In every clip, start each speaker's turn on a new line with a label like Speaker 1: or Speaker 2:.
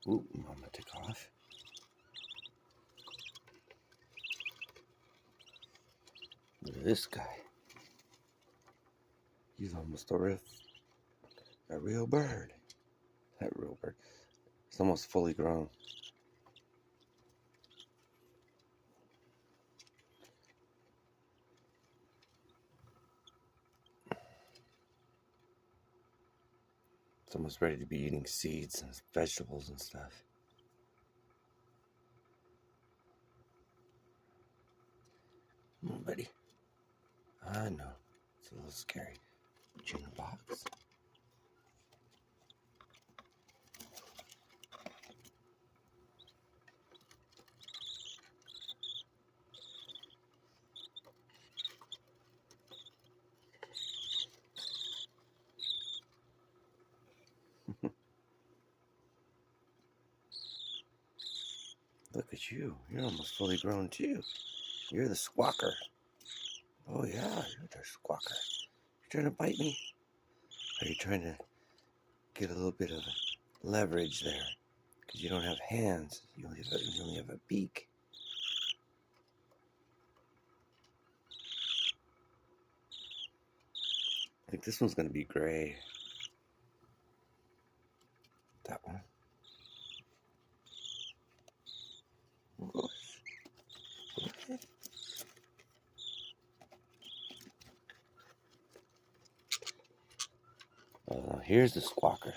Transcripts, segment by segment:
Speaker 1: Ooh, Mama took off. Look at this guy. He's almost a real bird. That real bird. It's almost fully grown. It's almost ready to be eating seeds and vegetables and stuff. Come on, buddy. I know. It's a little scary. Put you in the box. Look at you. You're almost fully grown too. You're the squawker. Oh yeah, you're the squawker. You trying to bite me? Are you trying to get a little bit of leverage there? Because you don't have hands. You only have a beak. I think this one's going to be gray. That one. Okay. Here's the squawker.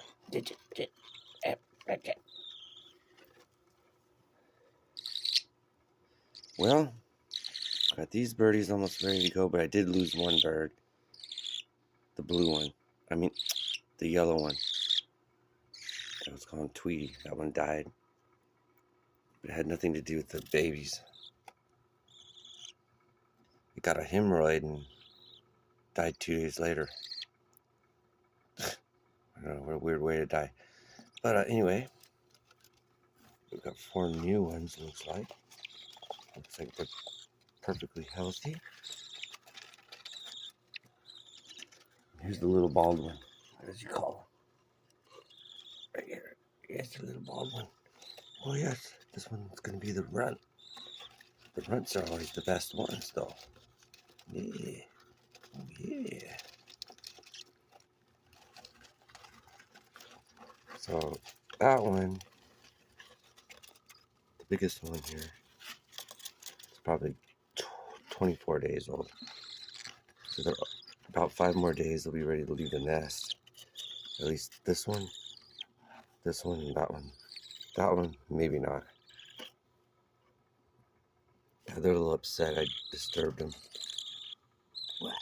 Speaker 1: Well, got these birdies almost ready to go, but I did lose one bird. The blue one. I mean, the yellow one. That was called Tweety. That one died. But it had nothing to do with the babies. It got a hemorrhoid and died 2 days later. I don't know, what a weird way to die. But anyway, we've got 4 new ones, looks like. Looks like they're perfectly healthy. Here's the little bald one. What does he call him? Right here. Here's the little bald one. Oh yes, this one's going to be the runt. The runts are always the best ones though. Yeah. Oh yeah. So that one, the biggest one here, it's probably 24 days old. So they're about 5 more days, they'll be ready to leave the nest. At least this one, and that one. That one, maybe not. Yeah, they're a little upset I disturbed them. What?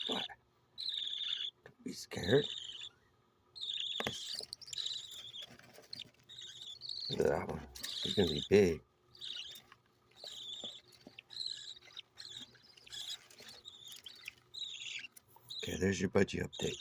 Speaker 1: What? Don't be scared. Look at that one. He's going to be big. Okay, there's your budgie update.